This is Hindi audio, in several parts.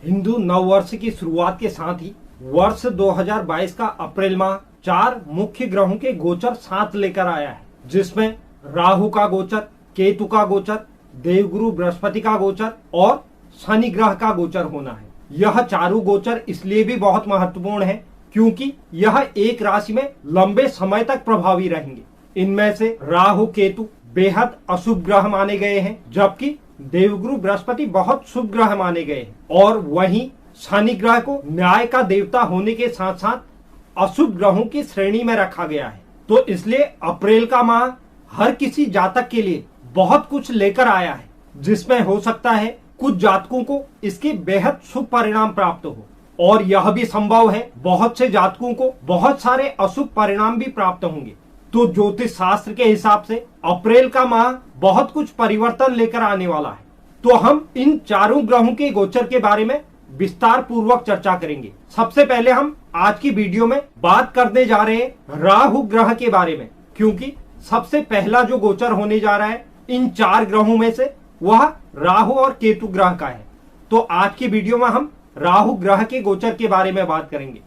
हिंदू नववर्ष की शुरुआत के साथ ही वर्ष 2022 का अप्रैल माह 4 मुख्य ग्रहों के गोचर साथ लेकर आया है, जिसमें राहु का गोचर, केतु का गोचर, देवगुरु बृहस्पति का गोचर और शनि ग्रह का गोचर होना है। यह चारों गोचर इसलिए भी बहुत महत्वपूर्ण है क्योंकि यह एक राशि में लंबे समय तक प्रभावी रहेंगे। इनमें से राहु केतु बेहद अशुभ ग्रह माने गए हैं, जबकि देवगुरु बृहस्पति बहुत शुभ ग्रह माने गए हैं और वहीं शनि ग्रह को न्याय का देवता होने के साथ साथ अशुभ ग्रहों की श्रेणी में रखा गया है। तो इसलिए अप्रैल का माह हर किसी जातक के लिए बहुत कुछ लेकर आया है, जिसमें हो सकता है कुछ जातकों को इसके बेहद शुभ परिणाम प्राप्त हो और यह भी संभव है बहुत से जातकों को बहुत सारे अशुभ परिणाम भी प्राप्त होंगे। तो ज्योतिष शास्त्र के हिसाब से अप्रैल का माह बहुत कुछ परिवर्तन लेकर आने वाला है। तो हम इन चारों ग्रहों के गोचर के बारे में विस्तार पूर्वक चर्चा करेंगे। सबसे पहले हम आज की वीडियो में बात करने जा रहे हैं राहु ग्रह के बारे में, क्योंकि सबसे पहला जो गोचर होने जा रहा है इन 4 ग्रहों में से वह राहु और केतु ग्रह का है। तो आज की वीडियो में हम राहु ग्रह के गोचर के बारे में बात करेंगे।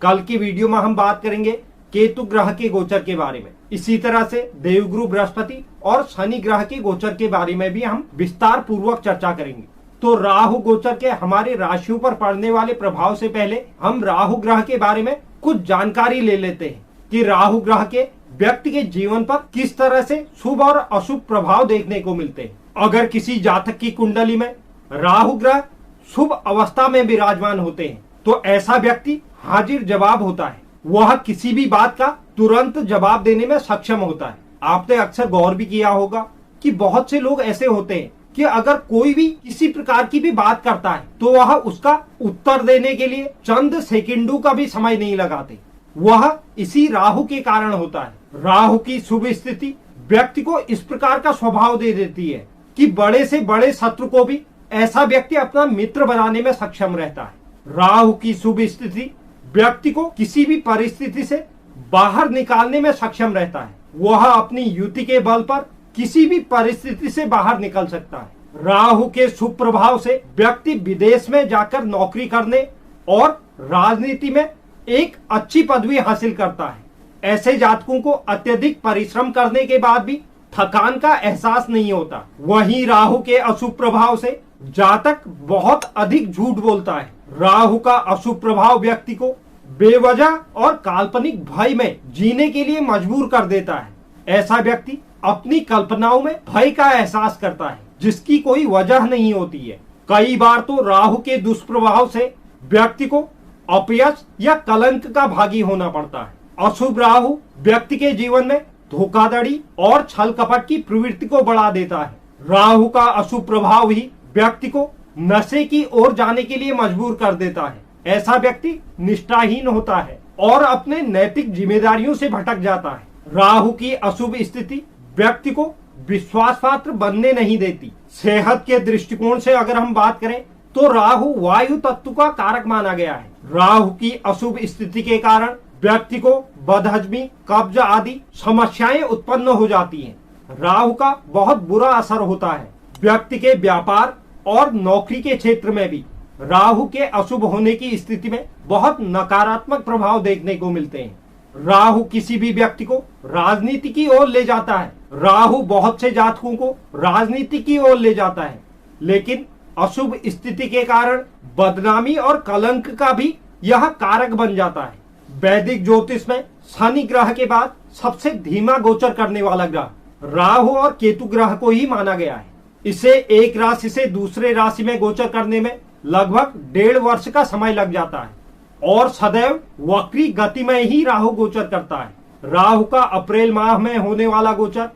कल की वीडियो में हम बात करेंगे केतु ग्रह के गोचर के बारे में। इसी तरह से देवगुरु बृहस्पति और शनि ग्रह के गोचर के बारे में भी हम विस्तार पूर्वक चर्चा करेंगे। तो राहु गोचर के हमारे राशियों पर पड़ने वाले प्रभाव से पहले हम राहु ग्रह के बारे में कुछ जानकारी ले लेते हैं कि राहु ग्रह के व्यक्ति के जीवन पर किस तरह से शुभ और अशुभ प्रभाव देखने को मिलते हैं। अगर किसी जातक की कुंडली में राहु ग्रह शुभ अवस्था में विराजमान होते हैं तो ऐसा व्यक्ति हाजिर जवाब होता है, वह किसी भी बात का तुरंत जवाब देने में सक्षम होता है। आपने अक्सर गौर भी किया होगा कि बहुत से लोग ऐसे होते हैं कि अगर कोई भी किसी प्रकार की भी बात करता है तो वह उसका उत्तर देने के लिए चंद सेकंडों का भी समय नहीं लगाते। वह इसी राहु के कारण होता है। राहु की शुभ स्थिति व्यक्ति को इस प्रकार का स्वभाव दे देती है कि बड़े से बड़े शत्रु को भी ऐसा व्यक्ति अपना मित्र बनाने में सक्षम रहता है। राहु की शुभ स्थिति व्यक्ति को किसी भी परिस्थिति से बाहर निकालने में सक्षम रहता है। वह अपनी युति के बल पर किसी भी परिस्थिति से बाहर निकल सकता है। राहु के शुभ प्रभाव से व्यक्ति विदेश में जाकर नौकरी करने और राजनीति में एक अच्छी पदवी हासिल करता है। ऐसे जातकों को अत्यधिक परिश्रम करने के बाद भी थकान का एहसास नहीं होता। वहीं राहु के अशुभ प्रभाव से जातक बहुत अधिक झूठ बोलता है। राहु का अशुभ प्रभाव व्यक्ति को बेवजह और काल्पनिक भय में जीने के लिए मजबूर कर देता है। ऐसा व्यक्ति अपनी कल्पनाओं में भय का एहसास करता है जिसकी कोई वजह नहीं होती है। कई बार तो राहु के दुष्प्रभाव से व्यक्ति को अपयश या कलंक का भागी होना पड़ता है। अशुभ राहु व्यक्ति के जीवन में धोखाधड़ी और छल कपट की प्रवृत्ति को बढ़ा देता है। राहु का अशुभ प्रभाव ही व्यक्ति को नशे की ओर जाने के लिए मजबूर कर देता है। ऐसा व्यक्ति निष्ठाहीन होता है और अपने नैतिक जिम्मेदारियों से भटक जाता है। राहु की अशुभ स्थिति व्यक्ति को विश्वास पात्र बनने नहीं देती। सेहत के दृष्टिकोण से अगर हम बात करें तो राहु वायु तत्व का कारक माना गया है। राहु की अशुभ स्थिति के कारण व्यक्ति को बदहजमी, कब्ज आदि समस्याएं उत्पन्न हो जाती हैं। राहु का बहुत बुरा असर होता है। व्यक्ति के व्यापार और नौकरी के क्षेत्र में भी राहु के अशुभ होने की स्थिति में बहुत नकारात्मक प्रभाव देखने को मिलते हैं। राहु किसी भी व्यक्ति को राजनीति की ओर ले जाता है। राहु बहुत से जातकों को राजनीति की ओर ले जाता है, लेकिन अशुभ स्थिति के कारण बदनामी और कलंक का भी यह कारक बन जाता है। वैदिक ज्योतिष में शनि ग्रह के बाद सबसे धीमा गोचर करने वाला ग्रह राहु और केतु ग्रह को ही माना गया है। इसे एक राशि से दूसरे राशि में गोचर करने में लगभग 1.5 वर्ष का समय लग जाता है और सदैव वक्री गति में ही राहु गोचर करता है। राहु का अप्रैल माह में होने वाला गोचर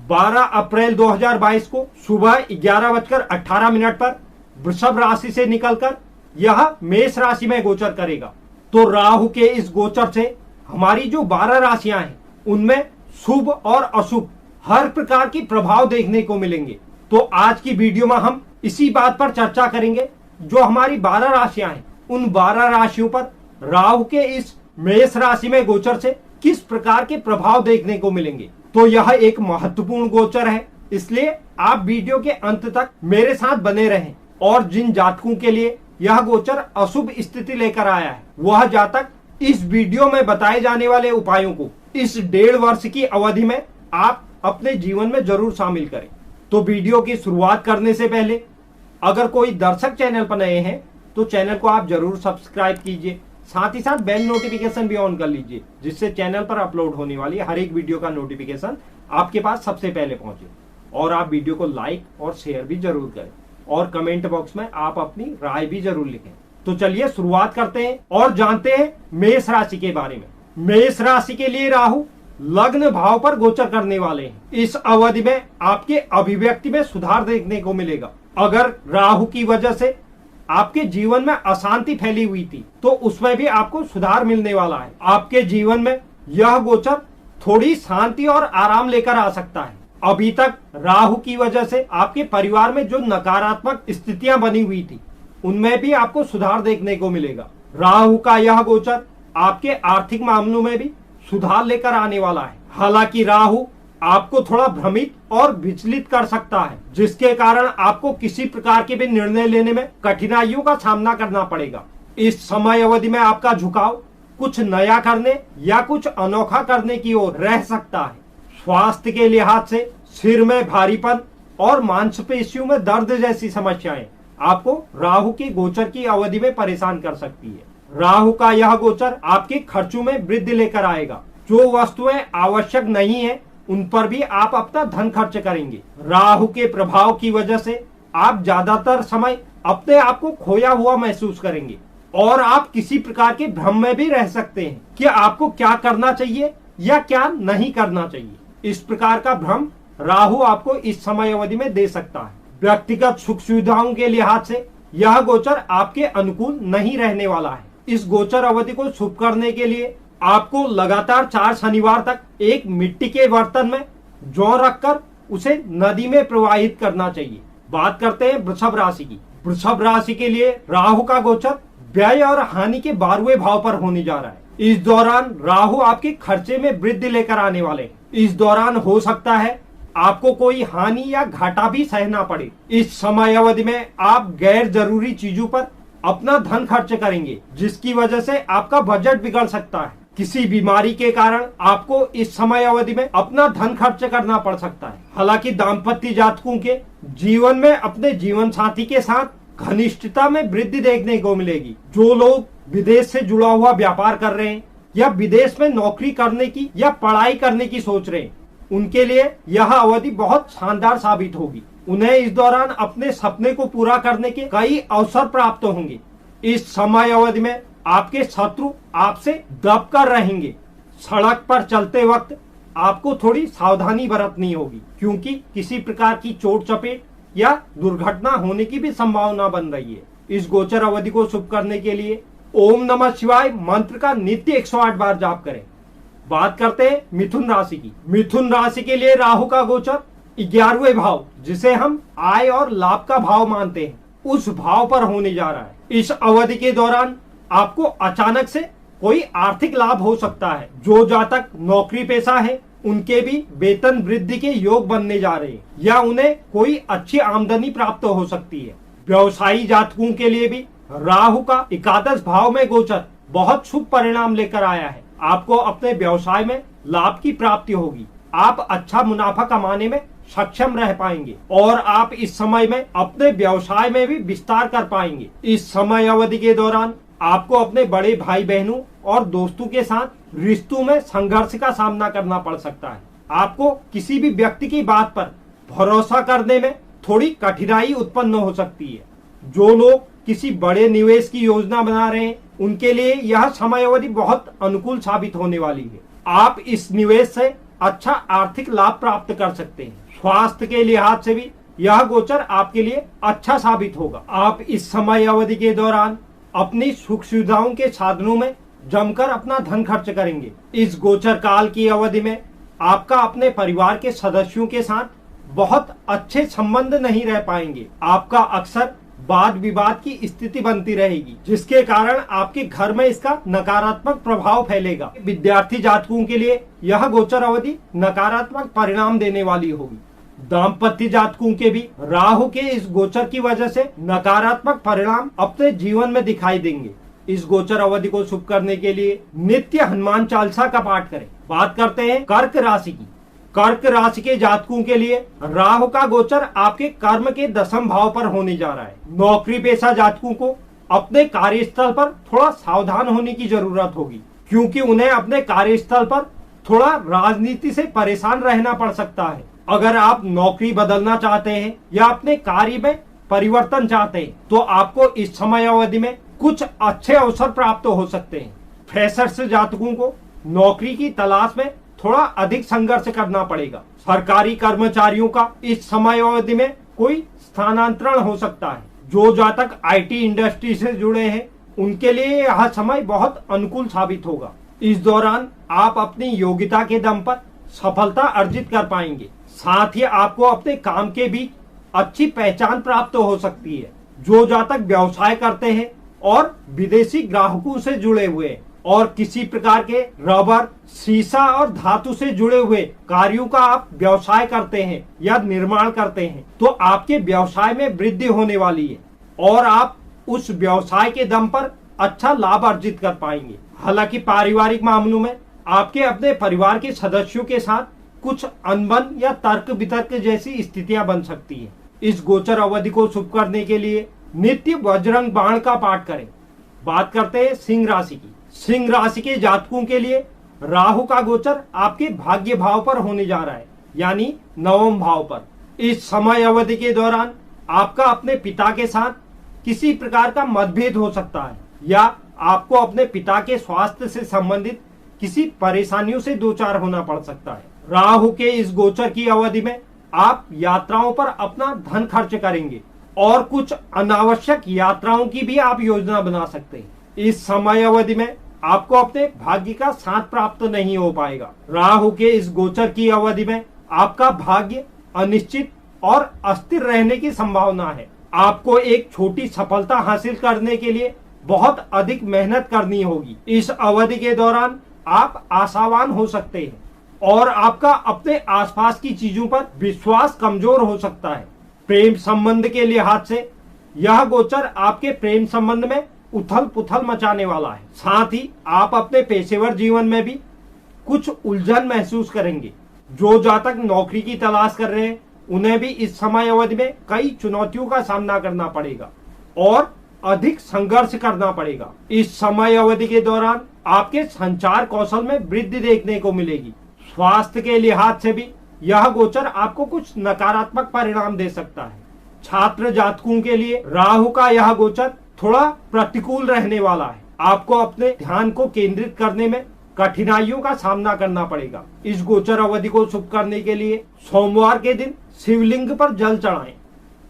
12 अप्रैल 2022 को सुबह 11:18 पर वृषभ राशि से निकलकर यह मेष राशि में गोचर करेगा। तो राहु के इस गोचर से हमारी जो 12 राशियां हैं उनमें शुभ और अशुभ हर प्रकार के प्रभाव देखने को मिलेंगे। तो आज की वीडियो में हम इसी बात पर चर्चा करेंगे, जो हमारी 12 राशियां हैं उन 12 राशियों पर राहु के इस मेष राशि में गोचर से किस प्रकार के प्रभाव देखने को मिलेंगे। तो यह एक महत्वपूर्ण गोचर है, इसलिए आप वीडियो के अंत तक मेरे साथ बने रहें और जिन जातकों के लिए यह गोचर अशुभ स्थिति लेकर आया है, वह जातक इस वीडियो में बताए जाने वाले उपायों को इस 1.5 वर्ष की अवधि में आप अपने जीवन में जरूर शामिल करें। तो वीडियो की शुरुआत करने से पहले अगर कोई दर्शक चैनल पर नए हैं तो चैनल को आप जरूर सब्सक्राइब कीजिए, साथ ही साथ बेल नोटिफिकेशन भी ऑन कर लीजिए, जिससे चैनल पर अपलोड होने वाली हर एक वीडियो का नोटिफिकेशन आपके पास सबसे पहले पहुंचे। और आप वीडियो को लाइक और शेयर भी जरूर करें और कमेंट बॉक्स में आप अपनी राय भी जरूर लिखें। तो चलिए शुरुआत करते हैं और जानते हैं मेष राशि के बारे में। मेष राशि के लिए राहु लग्न भाव पर गोचर करने वाले हैं। इस अवधि में आपके अभिव्यक्ति में सुधार देखने को मिलेगा। अगर राहु की वजह से आपके जीवन में अशांति फैली हुई थी तो उसमें भी आपको सुधार मिलने वाला है। आपके जीवन में यह गोचर थोड़ी शांति और आराम लेकर आ सकता है। अभी तक राहु की वजह से आपके परिवार में जो नकारात्मक स्थितियां बनी हुई थी उनमें भी आपको सुधार देखने को मिलेगा। राहु का यह गोचर आपके आर्थिक मामलों में भी सुधार लेकर आने वाला है। हालांकि राहु आपको थोड़ा भ्रमित और विचलित कर सकता है, जिसके कारण आपको किसी प्रकार के भी निर्णय लेने में कठिनाइयों का सामना करना पड़ेगा। इस समय अवधि में आपका झुकाव कुछ नया करने या कुछ अनोखा करने की ओर रह सकता है। स्वास्थ्य के लिहाज से सिर में भारीपन और मांसपेशियों में दर्द जैसी समस्याएं आपको राहु के गोचर की अवधि में परेशान कर सकती है। राहु का यह गोचर आपके खर्चों में वृद्धि लेकर आएगा। जो वस्तुएं आवश्यक नहीं है उन पर भी आप अपना धन खर्च करेंगे। राहु के प्रभाव की वजह से आप ज्यादातर समय अपने आप को खोया हुआ महसूस करेंगे और आप किसी प्रकार के भ्रम में भी रह सकते हैं कि आपको क्या करना चाहिए या क्या नहीं करना चाहिए। इस प्रकार का भ्रम राहु आपको इस समय अवधि में दे सकता है। व्यक्तिगत सुख सुविधाओं के लिहाज से यह गोचर आपके अनुकूल नहीं रहने वाला है। इस गोचर अवधि को शुभ करने के लिए आपको लगातार 4 शनिवार तक एक मिट्टी के बर्तन में जौ रखकर उसे नदी में प्रवाहित करना चाहिए। बात करते हैं वृषभ राशि की। वृषभ राशि के लिए राहु का गोचर व्यय और हानि के 12वें भाव पर होने जा रहा है। इस दौरान राहु आपके खर्चे में वृद्धि लेकर आने वाले हैं। इस दौरान हो सकता है आपको कोई हानि या घाटा भी सहना पड़े। इस समय अवधि में आप गैर जरूरी चीजों पर अपना धन खर्च करेंगे, जिसकी वजह से आपका बजट बिगड़ सकता है। किसी बीमारी के कारण आपको इस समय अवधि में अपना धन खर्च करना पड़ सकता है। हालांकि दाम्पत्य जातकों के जीवन में अपने जीवन साथी के साथ घनिष्ठता में वृद्धि देखने को मिलेगी। जो लोग विदेश से जुड़ा हुआ व्यापार कर रहे हैं या विदेश में नौकरी करने की या पढ़ाई करने की सोच रहे हैं, उनके लिए यह अवधि बहुत शानदार साबित होगी। उन्हें इस दौरान अपने सपने को पूरा करने के कई अवसर प्राप्त होंगे। इस समय अवधि में आपके शत्रु आपसे दब कर रहेंगे। सड़क पर चलते वक्त आपको थोड़ी सावधानी बरतनी होगी, क्योंकि किसी प्रकार की चोट चपेट या दुर्घटना होने की भी संभावना बन रही है। इस गोचर अवधि को शुभ करने के लिए ओम नमः शिवाय मंत्र का नित्य 108 बार जाप करें। बात करते हैं मिथुन राशि की। मिथुन राशि के लिए राहु का गोचर 11वें भाव, जिसे हम आय और लाभ का भाव मानते हैं, उस भाव पर होने जा रहा है। इस अवधि के दौरान आपको अचानक से कोई आर्थिक लाभ हो सकता है। जो जातक नौकरी पेशा है उनके भी वेतन वृद्धि के योग बनने जा रहे हैं या उन्हें कोई अच्छी आमदनी प्राप्त हो सकती है। व्यवसायी जातकों के लिए भी राहु का 11 भाव में गोचर बहुत शुभ परिणाम लेकर आया है। आपको अपने व्यवसाय में लाभ की प्राप्ति होगी। आप अच्छा मुनाफा कमाने में सक्षम रह पाएंगे और आप इस समय में अपने व्यवसाय में भी विस्तार कर पाएंगे। इस समय अवधि के दौरान आपको अपने बड़े भाई बहनों और दोस्तों के साथ रिश्तों में संघर्ष का सामना करना पड़ सकता है। आपको किसी भी व्यक्ति की बात पर भरोसा करने में थोड़ी कठिनाई उत्पन्न हो सकती है। जो लोग किसी बड़े निवेश की योजना बना रहे हैं उनके लिए यह समय अवधि बहुत अनुकूल साबित होने वाली है। आप इस निवेश से अच्छा आर्थिक लाभ प्राप्त कर सकते हैं। स्वास्थ्य के लिहाज से भी यह गोचर आपके लिए अच्छा साबित होगा। आप इस समय अवधि के दौरान अपनी सुख सुविधाओं के साधनों में जमकर अपना धन खर्च करेंगे। इस गोचर काल की अवधि में आपका अपने परिवार के सदस्यों के साथ बहुत अच्छे संबंध नहीं रह पाएंगे। आपका अक्सर वाद विवाद की स्थिति बनती रहेगी, जिसके कारण आपके घर में इसका नकारात्मक प्रभाव फैलेगा। विद्यार्थी जातकों के लिए यह गोचर अवधि नकारात्मक परिणाम देने वाली होगी। दाम्पत्य जातकों के भी राहु के इस गोचर की वजह से नकारात्मक परिणाम अपने जीवन में दिखाई देंगे। इस गोचर अवधि को शुभ करने के लिए नित्य हनुमान चालीसा का पाठ करें। बात करते हैं कर्क राशि की। कर्क राशि के जातकों के लिए राहु का गोचर आपके कर्म के 10वें भाव पर होने जा रहा है। नौकरी पेशा जातकों को अपने कार्यस्थल पर थोड़ा सावधान होने की जरूरत होगी, क्योंकि उन्हें अपने कार्यस्थल पर थोड़ा राजनीति से परेशान रहना पड़ सकता है। अगर आप नौकरी बदलना चाहते हैं या अपने कार्य में परिवर्तन चाहते हैं तो आपको इस समय अवधि में कुछ अच्छे अवसर प्राप्त हो सकते हैं। फ्रेशर्स जातकों को नौकरी की तलाश में थोड़ा अधिक संघर्ष करना पड़ेगा। सरकारी कर्मचारियों का इस समय अवधि में कोई स्थानांतरण हो सकता है। जो जातक आईटी इंडस्ट्री से जुड़े हैं उनके लिए यह समय बहुत अनुकूल साबित होगा। इस दौरान आप अपनी योग्यता के दम पर सफलता अर्जित कर पाएंगे। साथ ही आपको अपने काम के बीच अच्छी पहचान प्राप्त हो सकती है। जो जातक व्यवसाय करते हैं और विदेशी ग्राहकों से जुड़े हुए हैं और किसी प्रकार के रबर, शीशा और धातु से जुड़े हुए कार्यों का आप व्यवसाय करते हैं या निर्माण करते हैं तो आपके व्यवसाय में वृद्धि होने वाली है और आप उस व्यवसाय के दम पर अच्छा लाभ अर्जित कर पाएंगे। हालांकि पारिवारिक मामलों में आपके अपने परिवार के सदस्यों के साथ कुछ अनबन या तर्क वितर्क जैसी स्थितियां बन सकती है। इस गोचर अवधि को शुभ करने के लिए नित्य बजरंग बाण का पाठ करें। बात करते हैं सिंह राशि की। सिंह राशि के जातकों के लिए राहु का गोचर आपके भाग्य भाव पर होने जा रहा है, यानी 9वें भाव पर। इस समय अवधि के दौरान आपका अपने पिता के साथ किसी प्रकार का मतभेद हो सकता है या आपको अपने पिता के स्वास्थ्य से संबंधित किसी परेशानियों से दो चार होना पड़ सकता है। राहु के इस गोचर की अवधि में आप यात्राओं पर अपना धन खर्च करेंगे और कुछ अनावश्यक यात्राओं की भी आप योजना बना सकते हैं। इस समय अवधि में आपको अपने भाग्य का साथ प्राप्त नहीं हो पाएगा। राहु के इस गोचर की अवधि में आपका भाग्य अनिश्चित और अस्थिर रहने की संभावना है। आपको एक छोटी सफलता हासिल करने के लिए बहुत अधिक मेहनत करनी होगी। इस अवधि के दौरान आप आशावान हो सकते हैं और आपका अपने आसपास की चीजों पर विश्वास कमजोर हो सकता है। प्रेम संबंध के लिहाज से यह गोचर आपके प्रेम संबंध में उथल पुथल मचाने वाला है। साथ ही आप अपने पेशेवर जीवन में भी कुछ उलझन महसूस करेंगे। जो जातक नौकरी की तलाश कर रहे हैं उन्हें भी इस समय अवधि में कई चुनौतियों का सामना करना पड़ेगा और अधिक संघर्ष करना पड़ेगा। इस समय अवधि के दौरान आपके संचार कौशल में वृद्धि देखने को मिलेगी। स्वास्थ्य के लिहाज से भी यह गोचर आपको कुछ नकारात्मक परिणाम दे सकता है। छात्र जातकों के लिए राहु का यह गोचर थोड़ा प्रतिकूल रहने वाला है। आपको अपने ध्यान को केंद्रित करने में कठिनाइयों का सामना करना पड़ेगा। इस गोचर अवधि को शुभ करने के लिए सोमवार के दिन शिवलिंग पर जल चढ़ाएं।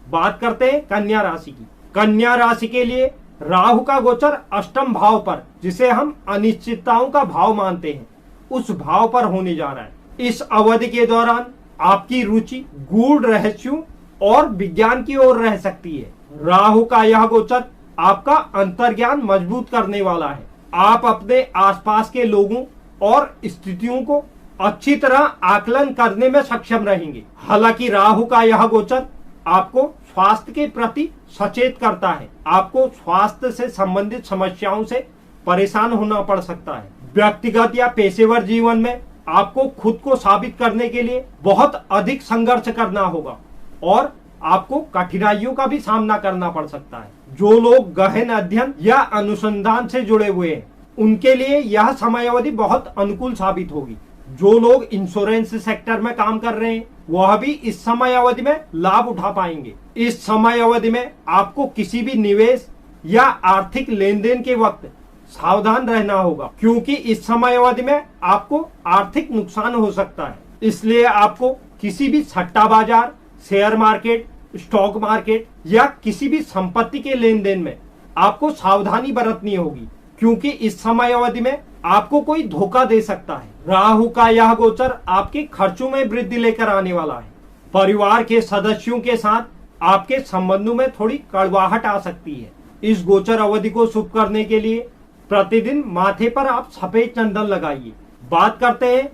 बात करते हैं कन्या राशि की। कन्या राशि के लिए राहु का गोचर 8वें भाव पर, जिसे हम अनिश्चितताओं का भाव मानते हैं, उस भाव पर होने जा रहा है। इस अवधि के दौरान आपकी रुचि गूढ़ रहस्यों और विज्ञान की ओर रह सकती है। राहु का यह गोचर आपका अंतर्ज्ञान मजबूत करने वाला है। आप अपने आसपास के लोगों और स्थितियों को अच्छी तरह आकलन करने में सक्षम रहेंगे। हालांकि राहु का यह गोचर आपको स्वास्थ्य के प्रति सचेत करता है। आपको स्वास्थ्य से संबंधित समस्याओं से परेशान होना पड़ सकता है। व्यक्तिगत या पेशेवर जीवन में आपको खुद को साबित करने के लिए बहुत अधिक संघर्ष करना होगा और आपको कठिनाइयों का भी सामना करना पड़ सकता है। जो लोग गहन अध्ययन या अनुसंधान से जुड़े हुए हैं उनके लिए यह समय अवधि बहुत अनुकूल साबित होगी। जो लोग इंश्योरेंस सेक्टर में काम कर रहे हैं वह भी इस समय अवधि में लाभ उठा पाएंगे। इस समय अवधि में आपको किसी भी निवेश या आर्थिक लेन देन के वक्त सावधान रहना होगा, क्योंकि इस समय अवधि में आपको आर्थिक नुकसान हो सकता है। इसलिए आपको किसी भी सट्टा बाजार, शेयर मार्केट, स्टॉक मार्केट या किसी भी संपत्ति के लेन देन में आपको सावधानी बरतनी होगी, क्योंकि इस समय अवधि में आपको कोई धोखा दे सकता है। राहु का यह गोचर आपके खर्चों में वृद्धि लेकर आने वाला है। परिवार के सदस्यों के साथ आपके संबंधों में थोड़ी कड़वाहट आ सकती है। इस गोचर अवधि को शुभ करने के लिए प्रतिदिन माथे पर आप सफेद चंदन लगाइए। बात करते हैं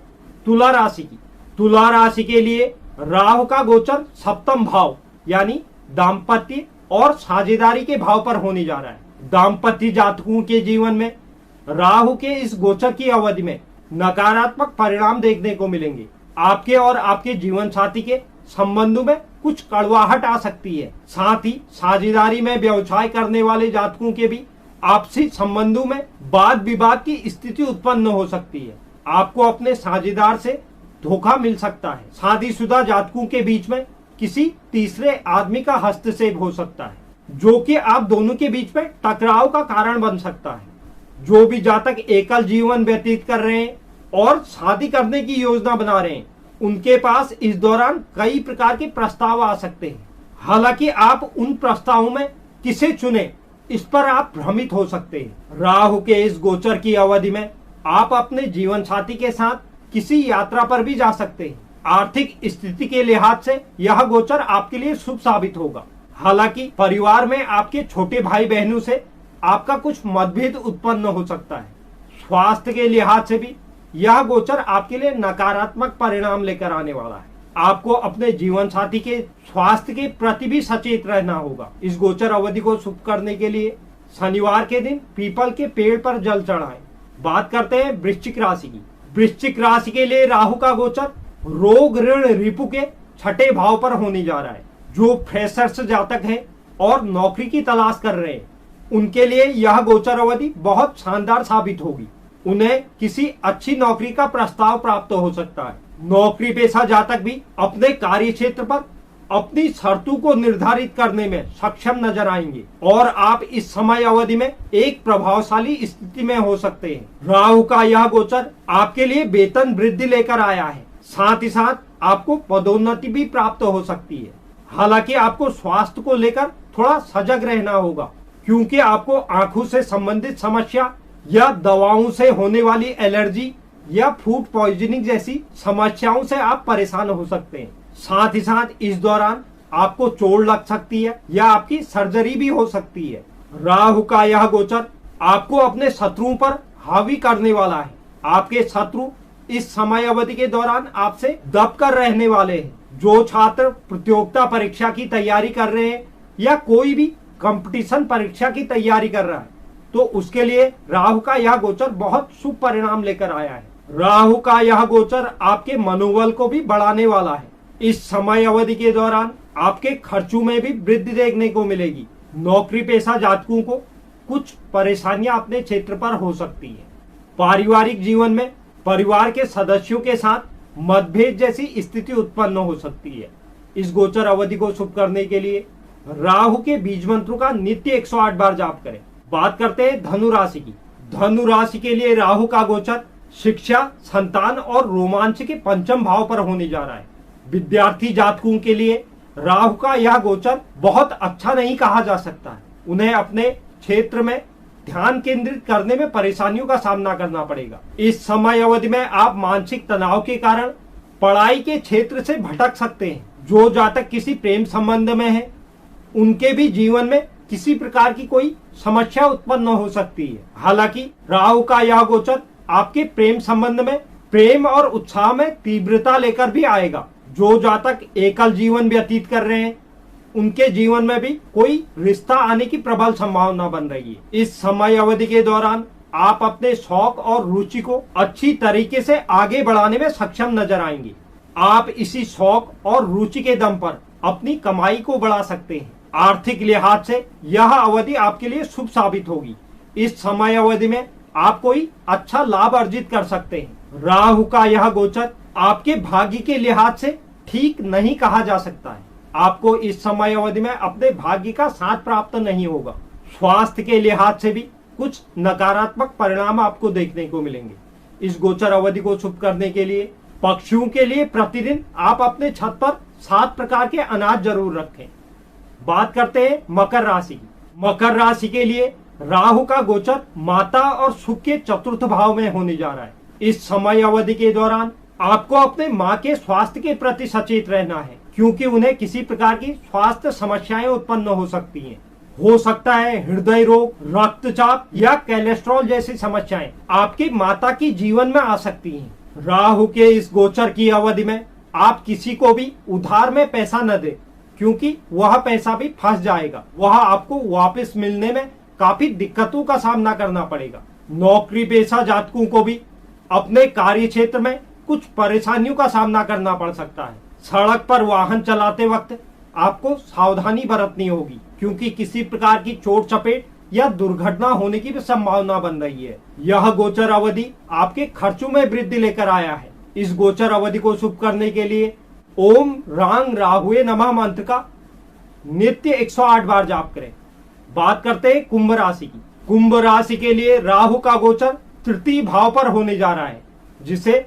तुला राशि की। तुला राशि के लिए राहु का गोचर सप्तम भाव यानी दाम्पत्य और साझेदारी के भाव पर होने जा रहा है। दाम्पत्य जातकों के जीवन में राहु के इस गोचर की अवधि में नकारात्मक परिणाम देखने को मिलेंगे। आपके और आपके जीवन साथी के संबंधों में कुछ कड़वाहट आ सकती है। साथ ही साझेदारी में व्यवसाय करने वाले जातकों के भी आपसी संबंधों में वाद विवाद की स्थिति उत्पन्न हो सकती है। आपको अपने साझेदार से धोखा मिल सकता है। शादीशुदा जातकों के बीच में किसी तीसरे आदमी का हस्तक्षेप हो सकता है, जो कि आप दोनों के बीच में टकराव का कारण बन सकता है। जो भी जातक एकल जीवन व्यतीत कर रहे हैं और शादी करने की योजना बना रहे हैं, उनके पास इस दौरान कई प्रकार के प्रस्ताव आ सकते हैं। हालांकि आप उन प्रस्तावों में किसे चुने, इस पर आप भ्रमित हो सकते हैं। राहु के इस गोचर की अवधि में आप अपने जीवन साथी के साथ किसी यात्रा पर भी जा सकते हैं। आर्थिक स्थिति के लिहाज से यह गोचर आपके लिए शुभ साबित होगा। हालांकि परिवार में आपके छोटे भाई बहनों से आपका कुछ मतभेद उत्पन्न हो सकता है। स्वास्थ्य के लिहाज से भी यह गोचर आपके लिए नकारात्मक परिणाम लेकर आने वाला है। आपको अपने जीवन साथी के स्वास्थ्य के प्रति भी सचेत रहना होगा। इस गोचर अवधि को शुभ करने के लिए शनिवार के दिन पीपल के पेड़ पर जल चढ़ाएं। बात करते हैं वृश्चिक राशि की। वृश्चिक राशि के लिए राहु का गोचर रोग ऋण रिपु के छठे भाव पर होने जा रहा है। जो फ्रेशर्स जातक हैं और नौकरी की तलाश कर रहे हैं, उनके लिए यह गोचर अवधि बहुत शानदार साबित होगी। उन्हें किसी अच्छी नौकरी का प्रस्ताव प्राप्त हो सकता है। नौकरी पेशा जातक भी अपने कार्य क्षेत्र पर अपनी शर्तों को निर्धारित करने में सक्षम नजर आएंगे और आप इस समय अवधि में एक प्रभावशाली स्थिति में हो सकते हैं। राहु का यह गोचर आपके लिए वेतन वृद्धि लेकर आया है। साथ ही साथ आपको पदोन्नति भी प्राप्त हो सकती है। हालांकि आपको स्वास्थ्य को लेकर थोड़ा सजग रहना होगा, क्योंकि आपको आंखों से संबंधित समस्या या दवाओं से होने वाली एलर्जी या फूड पॉइजनिंग जैसी समस्याओं से आप परेशान हो सकते हैं। साथ ही साथ इस दौरान आपको चोट लग सकती है या आपकी सर्जरी भी हो सकती है। राहु का यह गोचर आपको अपने शत्रुओं पर हावी करने वाला है। आपके शत्रु इस समय अवधि के दौरान आपसे दब कर रहने वाले हैं। जो छात्र प्रतियोगिता परीक्षा की तैयारी कर रहे हैं या कोई भी कंपटीशन परीक्षा की तैयारी कर रहा है, तो उसके लिए राहु का यह गोचर बहुत शुभ परिणाम लेकर आया है। राहु का यह गोचर आपके मनोबल को भी बढ़ाने वाला है। इस समय अवधि के दौरान आपके खर्चों में भी वृद्धि देखने को मिलेगी। नौकरी पेशा जातकों को कुछ परेशानियां अपने क्षेत्र पर हो सकती है। पारिवारिक जीवन में परिवार के सदस्यों के साथ मतभेद जैसी स्थिति उत्पन्न हो सकती है। इस गोचर अवधि को शुभ करने के लिए राहु के बीज मंत्रों का नित्य 108 बार जाप करें। बात करते हैं धनु राशि की। धनु राशि के लिए राहु का गोचर शिक्षा, संतान और रोमांच के पंचम भाव पर होने जा रहा है। विद्यार्थी जातकों के लिए राहु का यह गोचर बहुत अच्छा नहीं कहा जा सकता है। उन्हें अपने क्षेत्र में ध्यान केंद्रित करने में परेशानियों का सामना करना पड़ेगा। इस समय अवधि में आप मानसिक तनाव के कारण पढ़ाई के क्षेत्र से भटक सकते हैं। जो जातक किसी प्रेम संबंध में है, उनके भी जीवन में किसी प्रकार की कोई समस्या उत्पन्न हो सकती है। हालांकि राहु का यह गोचर आपके प्रेम संबंध में प्रेम और उत्साह में तीव्रता लेकर भी आएगा। जो जातक एकल जीवन व्यतीत कर रहे हैं, उनके जीवन में भी कोई रिश्ता आने की प्रबल संभावना बन रही है। इस समय अवधि के दौरान आप अपने शौक और रुचि को अच्छी तरीके से आगे बढ़ाने में सक्षम नजर आएंगे। आप इसी शौक और रुचि के दम पर अपनी कमाई को बढ़ा सकते हैं। आर्थिक लिहाज से यह अवधि आपके लिए शुभ साबित होगी। इस समय अवधि में आप कोई अच्छा लाभ अर्जित कर सकते हैं। राहु का यह गोचर आपके भाग्य के लिहाज से ठीक नहीं कहा जा सकता है। आपको इस समय अवधि में अपने भाग्य का साथ प्राप्त नहीं होगा। स्वास्थ्य के लिहाज से भी कुछ नकारात्मक परिणाम आपको देखने को मिलेंगे। इस गोचर अवधि को शुभ करने के लिए पक्षियों के लिए प्रतिदिन आप अपने छत पर 7 प्रकार के अनाज जरूर रखें। बात करते हैं मकर राशि की। मकर राशि के लिए राहु का गोचर माता और सुख के चतुर्थ भाव में होने जा रहा है। इस समय अवधि के दौरान आपको अपने माँ के स्वास्थ्य के प्रति सचेत रहना है, क्योंकि उन्हें किसी प्रकार की स्वास्थ्य समस्याएं उत्पन्न हो सकती हैं। हो सकता है हृदय रोग, रक्तचाप या कोलेस्ट्रॉल जैसी समस्याएं आपकी माता की जीवन में आ सकती हैं। राहु के इस गोचर की अवधि में आप किसी को भी उधार में पैसा न दे, क्योंकि वह पैसा भी फंस जाएगा, वह आपको वापस मिलने में काफी दिक्कतों का सामना करना पड़ेगा। नौकरी पेशा जातकों को भी अपने कार्य क्षेत्र में कुछ परेशानियों का सामना करना पड़ सकता है। सड़क पर वाहन चलाते वक्त आपको सावधानी बरतनी होगी, क्योंकि किसी प्रकार की चोट चपेट या दुर्घटना होने की भी संभावना बन रही है। यह गोचर अवधि आपके खर्चों में वृद्धि लेकर आया है। इस गोचर अवधि को शुभ करने के लिए ओम रांग राहुए नमः मंत्र का नित्य 108 बार जाप करें। बात करते हैं कुंभ राशि की। कुंभ राशि के लिए राहु का गोचर तृतीय भाव पर होने जा रहा है, जिसे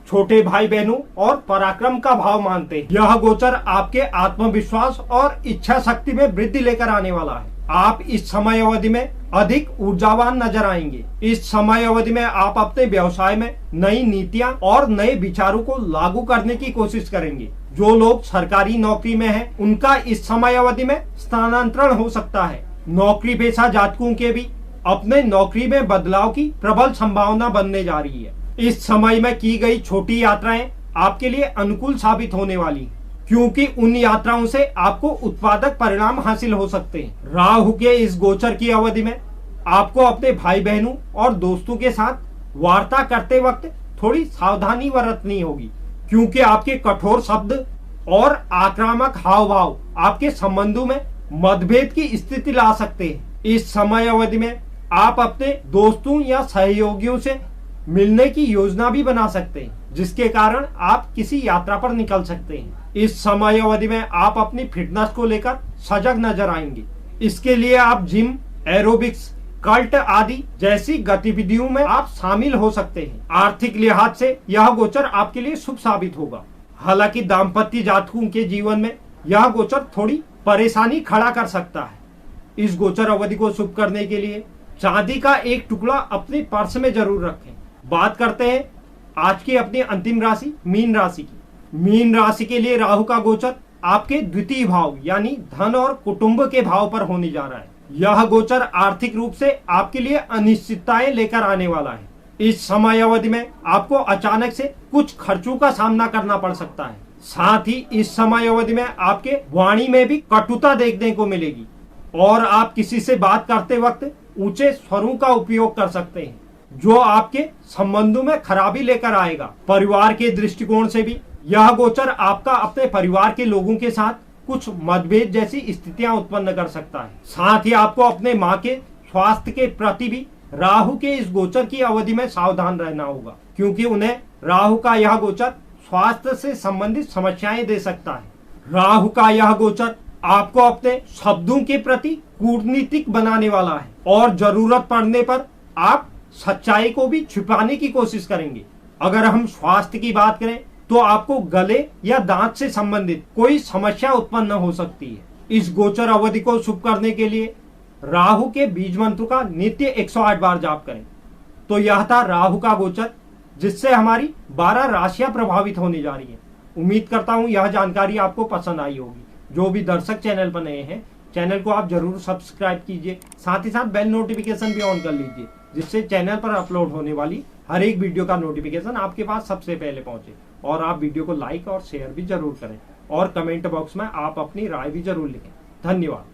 छोटे भाई बहनों और पराक्रम का भाव मानते हैं। यह गोचर आपके आत्मविश्वास और इच्छा शक्ति में वृद्धि लेकर आने वाला है। आप इस समय अवधि में अधिक ऊर्जावान नजर आएंगे। इस समय अवधि में आप अपने व्यवसाय में नई नीतियां और नए विचारों को लागू करने की कोशिश करेंगे। जो लोग सरकारी नौकरी में हैं, उनका इस समय अवधि में स्थानांतरण हो सकता है। नौकरी पेशा जातकों के भी अपने नौकरी में बदलाव की प्रबल संभावना बनने जा रही है। इस समय में की गई छोटी यात्राएं आपके लिए अनुकूल साबित होने वाली हैं, क्योंकि उन यात्राओं से आपको उत्पादक परिणाम हासिल हो सकते हैं। राहु के इस गोचर की अवधि में आपको अपने भाई बहनों और दोस्तों के साथ वार्ता करते वक्त थोड़ी सावधानी बरतनी होगी, क्योंकि आपके कठोर शब्द और आक्रामक हाव भाव आपके संबंधों में मतभेद की स्थिति ला सकते हैं। इस समय अवधि में आप अपने दोस्तों या सहयोगियों से मिलने की योजना भी बना सकते हैं, जिसके कारण आप किसी यात्रा पर निकल सकते हैं। इस समय अवधि में आप अपनी फिटनेस को लेकर सजग नजर आएंगे। इसके लिए आप जिम, एरोबिक्स, कल्ट आदि जैसी गतिविधियों में आप शामिल हो सकते हैं। आर्थिक लिहाज से यह गोचर आपके लिए शुभ साबित होगा। हालांकि दाम्पत्य जातकों के जीवन में यह गोचर थोड़ी परेशानी खड़ा कर सकता है। इस गोचर अवधि को शुभ करने के लिए चांदी का एक टुकड़ा अपने पर्स में जरूर रखें। बात करते हैं आज की अपनी अंतिम राशि मीन राशि की। मीन राशि के लिए राहु का गोचर आपके द्वितीय भाव यानी धन और कुटुंब के भाव पर होने जा रहा है। यह गोचर आर्थिक रूप से आपके लिए अनिश्चितताएं लेकर आने वाला है। इस समय अवधि में आपको अचानक से कुछ खर्चों का सामना करना पड़ सकता है। साथ ही इस समय अवधि में आपके वाणी में भी कटुता देखने को मिलेगी और आप किसी से बात करते वक्त ऊंचे स्वरों का उपयोग कर सकते हैं, जो आपके संबंधों में खराबी लेकर आएगा। परिवार के दृष्टिकोण से भी यह गोचर आपका अपने परिवार के लोगों के साथ कुछ मतभेद जैसी स्थितियां उत्पन्न कर सकता है। साथ ही आपको अपने मां के स्वास्थ्य के प्रति भी राहु के इस गोचर की अवधि में सावधान रहना होगा, क्योंकि उन्हें राहु का यह गोचर स्वास्थ्य से संबंधित समस्याएं दे सकता है। राहु का यह गोचर आपको अपने शब्दों के प्रति कूटनीतिक बनाने वाला है और जरूरत पड़ने पर आप सच्चाई को भी छिपाने की कोशिश करेंगे। अगर हम स्वास्थ्य की बात करें तो आपको गले या दांत से संबंधित कोई समस्या उत्पन्न हो सकती है। इस गोचर अवधि को शुभ करने के लिए राहु के बीज मंत्र का नित्य 108 बार जाप करें। तो यह था राहु का गोचर, जिससे हमारी 12 राशियां प्रभावित होने जा रही है। उम्मीद करता हूं यह जानकारी आपको पसंद आई होगी। जो भी दर्शक चैनल पर नए हैं, चैनल को आप जरूर सब्सक्राइब कीजिए, साथ ही साथ बेल नोटिफिकेशन भी ऑन कर लीजिए, जिससे चैनल पर अपलोड होने वाली हर एक वीडियो का नोटिफिकेशन आपके पास सबसे पहले पहुंचे। और आप वीडियो को लाइक और शेयर भी जरूर करें और कमेंट बॉक्स में आप अपनी राय भी जरूर लिखें। धन्यवाद।